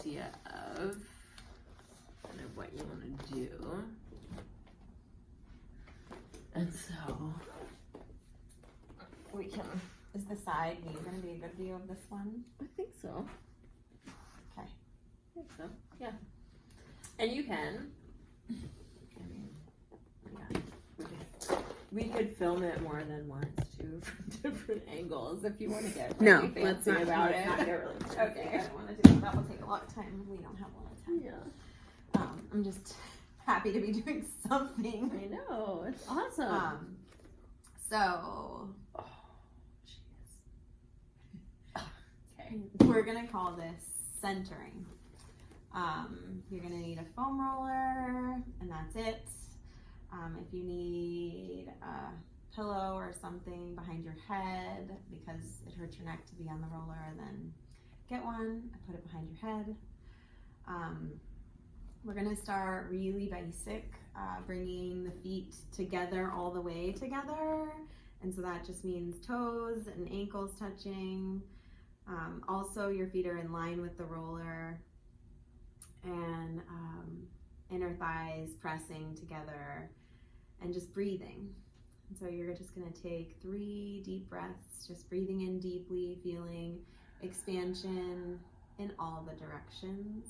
idea of kind of what you want to do. And so we can. Is the side view going to be a good view of this one? I think so. Okay. I think so. Yeah. And you can. I mean, yeah. We could film it more than once too, from different angles if you want to get really fancy let's not about let's it. not get really fancy. Okay. I don't want to do that. That will take a lot of time. We don't have a lot of time. Yeah. I'm just happy to be doing something. I know. It's awesome. So. Okay. We're gonna call this centering. You're gonna need a foam roller, and that's it. If you need a pillow or something behind your head because it hurts your neck to be on the roller, then get one and put it behind your head. We're gonna start really basic, bringing the feet together all the way together, and so that just means toes and ankles touching. Also, your feet are in line with the roller, and inner thighs pressing together, and just breathing. And so you're just going to take 3 deep breaths, just breathing in deeply, feeling expansion in all the directions,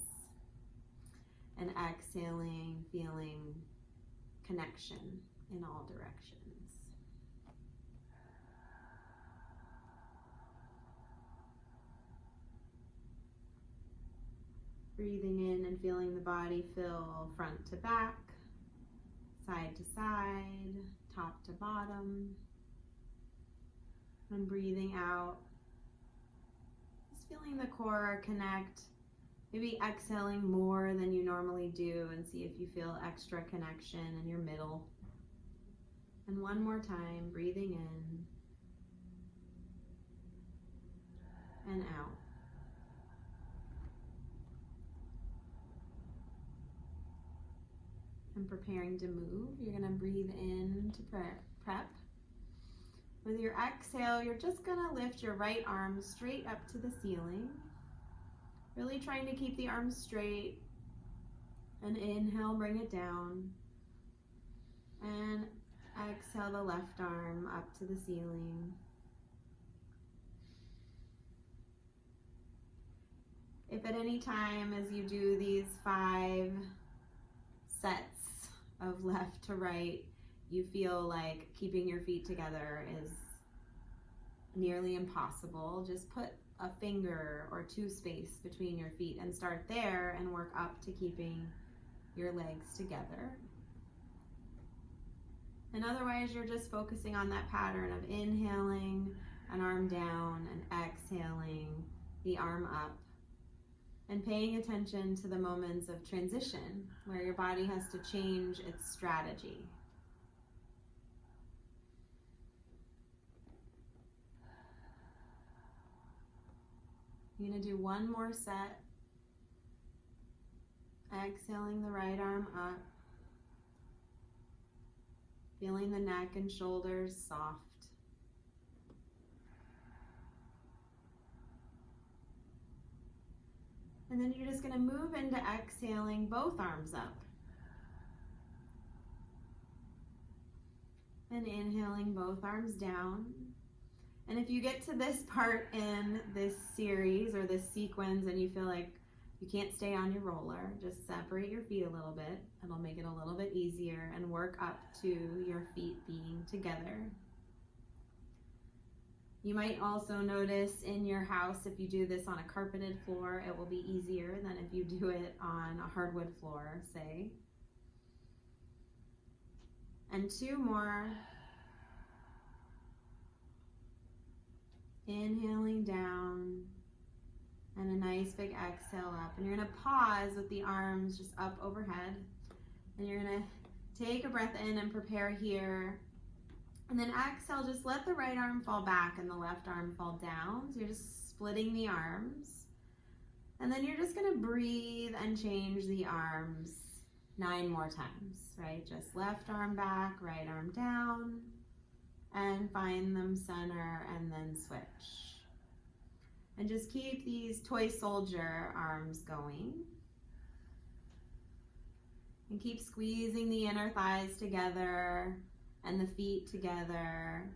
and exhaling, feeling connection in all directions. Breathing in and feeling the body fill front to back, side to side, top to bottom. And breathing out, just feeling the core connect. Maybe exhaling more than you normally do and see if you feel extra connection in your middle. And one more time, breathing in and out. And preparing to move, you're going to breathe in to prep. With your exhale, you're just going to lift your right arm straight up to the ceiling. Really trying to keep the arms straight. And inhale, bring it down. And exhale the left arm up to the ceiling. If at any time as you do these 5 sets of left to right, you feel like keeping your feet together is nearly impossible, just put a finger or 2 space between your feet and start there and work up to keeping your legs together. And otherwise, you're just focusing on that pattern of inhaling an arm down and exhaling the arm up, and paying attention to the moments of transition where your body has to change its strategy. You're going to do one more set. Exhaling the right arm up. Feeling the neck and shoulders soft. And then you're just going to move into exhaling both arms up. And inhaling both arms down. And if you get to this part in this series or this sequence and you feel like you can't stay on your roller, just separate your feet a little bit. It'll make it a little bit easier and work up to your feet being together. You might also notice in your house, if you do this on a carpeted floor, it will be easier than if you do it on a hardwood floor, say. And 2 more. Inhaling down and a nice big exhale up. And you're going to pause with the arms just up overhead. And you're going to take a breath in and prepare here. And then exhale, just let the right arm fall back and the left arm fall down. So you're just splitting the arms. And then you're just going to breathe and change the arms 9 more times, right? Just left arm back, right arm down, and find them center and then switch. And just keep these toy soldier arms going. And keep squeezing the inner thighs together and the feet together.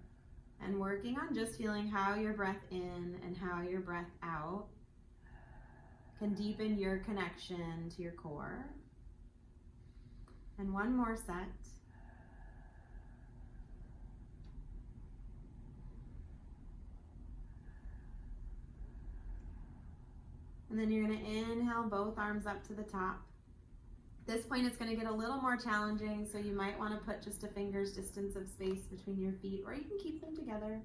And working on just feeling how your breath in and how your breath out can deepen your connection to your core. And one more set. And then you're going to inhale both arms up to the top. At this point, it's going to get a little more challenging, so you might want to put just a finger's distance of space between your feet, or you can keep them together.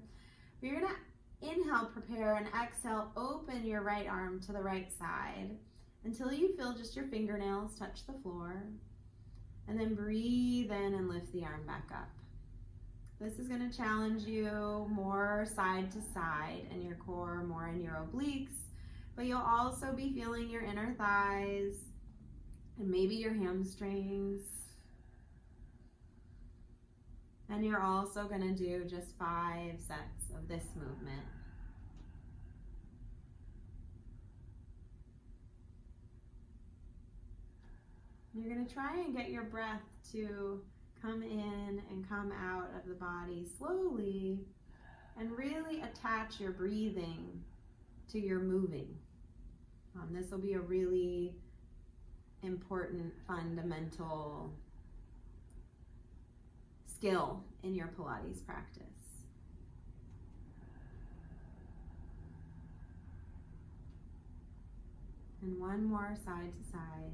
You're going to inhale, prepare, and exhale, open your right arm to the right side until you feel just your fingernails touch the floor. And then breathe in and lift the arm back up. This is going to challenge you more side to side and your core more in your obliques, but you'll also be feeling your inner thighs and maybe your hamstrings. And you're also going to do just 5 sets of this movement. You're going to try and get your breath to come in and come out of the body slowly and really attach your breathing to your moving. This will be a really important fundamental skill in your Pilates practice. And one more side to side.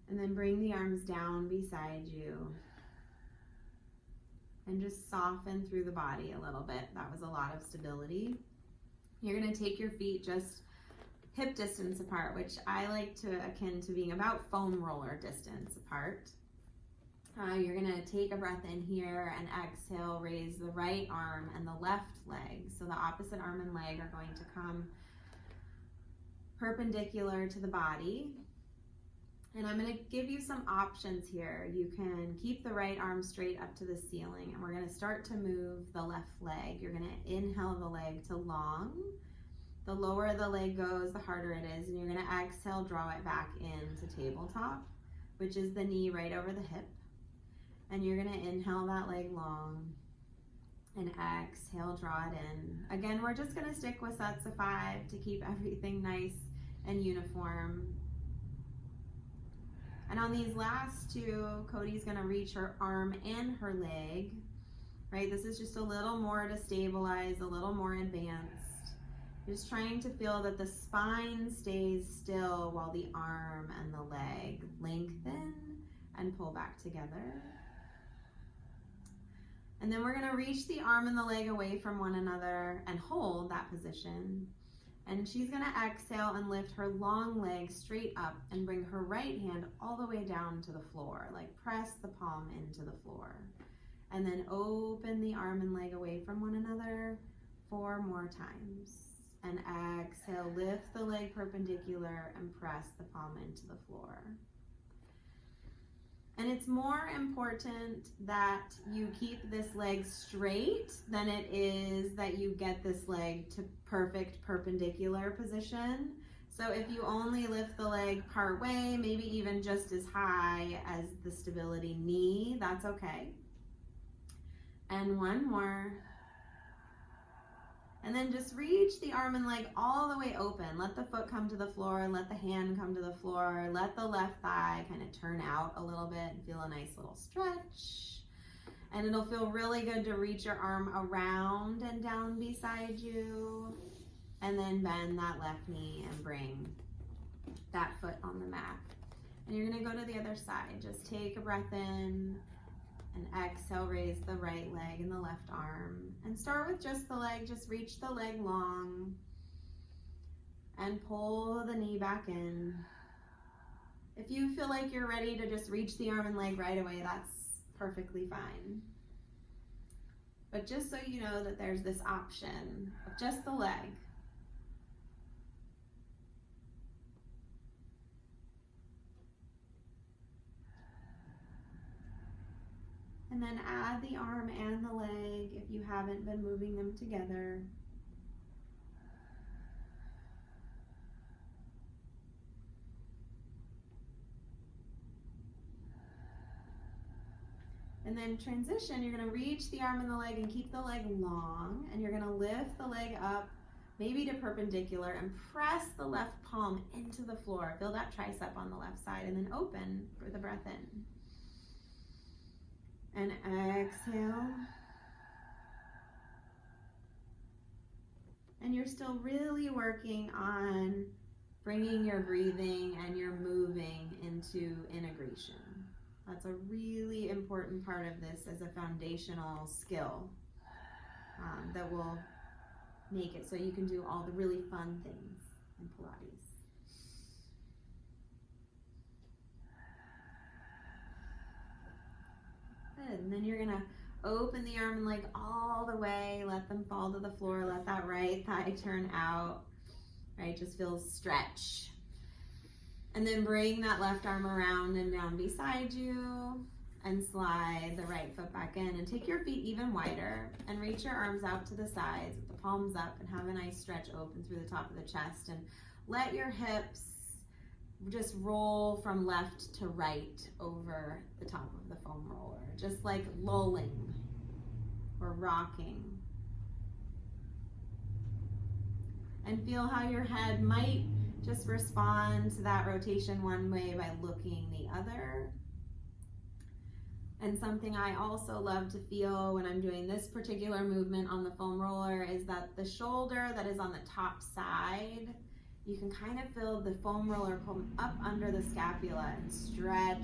And then bring the arms down beside you. And just soften through the body a little bit. That was a lot of stability. You're going to take your feet just hip distance apart, which I like to akin to being about foam roller distance apart. You're going to take a breath in here and exhale, raise the right arm and the left leg. So the opposite arm and leg are going to come perpendicular to the body. And I'm going to give you some options here. You can keep the right arm straight up to the ceiling, and we're going to start to move the left leg. You're going to inhale the leg to long. The lower the leg goes, the harder it is, and you're going to exhale, draw it back into tabletop, which is the knee right over the hip. And you're going to inhale that leg long, and exhale, draw it in. Again, we're just going to stick with sets of 5 to keep everything nice and uniform. And on these last 2, Cody's going to reach her arm and her leg, right? This is just a little more to stabilize, a little more advanced. Just trying to feel that the spine stays still while the arm and the leg lengthen and pull back together. And then we're going to reach the arm and the leg away from one another and hold that position. And she's going to exhale and lift her long leg straight up and bring her right hand all the way down to the floor, like press the palm into the floor. And then open the arm and leg away from one another 4 more times. And exhale, lift the leg perpendicular and press the palm into the floor. And it's more important that you keep this leg straight than it is that you get this leg to perfect perpendicular position. So if you only lift the leg part way, maybe even just as high as the stability knee, that's okay. And one more. And then just reach the arm and leg all the way open. Let the foot come to the floor, let the hand come to the floor, let the left thigh kind of turn out a little bit and feel a nice little stretch. And it'll feel really good to reach your arm around and down beside you. And then bend that left knee and bring that foot on the mat. And you're gonna go to the other side. Just take a breath in. And exhale, raise the right leg and the left arm. And start with just the leg, just reach the leg long. And pull the knee back in. If you feel like you're ready to just reach the arm and leg right away, that's perfectly fine. But just so you know that there's this option of just the leg. And then add the arm and the leg if you haven't been moving them together. And then transition, you're gonna reach the arm and the leg and keep the leg long, and you're gonna lift the leg up, maybe to perpendicular, and press the left palm into the floor. Feel that tricep on the left side, and then open for the breath in. And exhale. And you're still really working on bringing your breathing and your moving into integration. That's a really important part of this as a foundational skill that will make it so you can do all the really fun things in Pilates. Good, and then you're gonna open the arm and leg all the way, let them fall to the floor, let that right thigh turn out, right, just feel stretch. And then bring that left arm around and down beside you and slide the right foot back in and take your feet even wider and reach your arms out to the sides with the palms up and have a nice stretch open through the top of the chest, and let your hips just roll from left to right over the top of the foam roller, just like lulling or rocking. And feel how your head might just respond to that rotation one way by looking the other. And something I also love to feel when I'm doing this particular movement on the foam roller is that the shoulder that is on the top side, you can kind of feel the foam roller come up under the scapula and stretch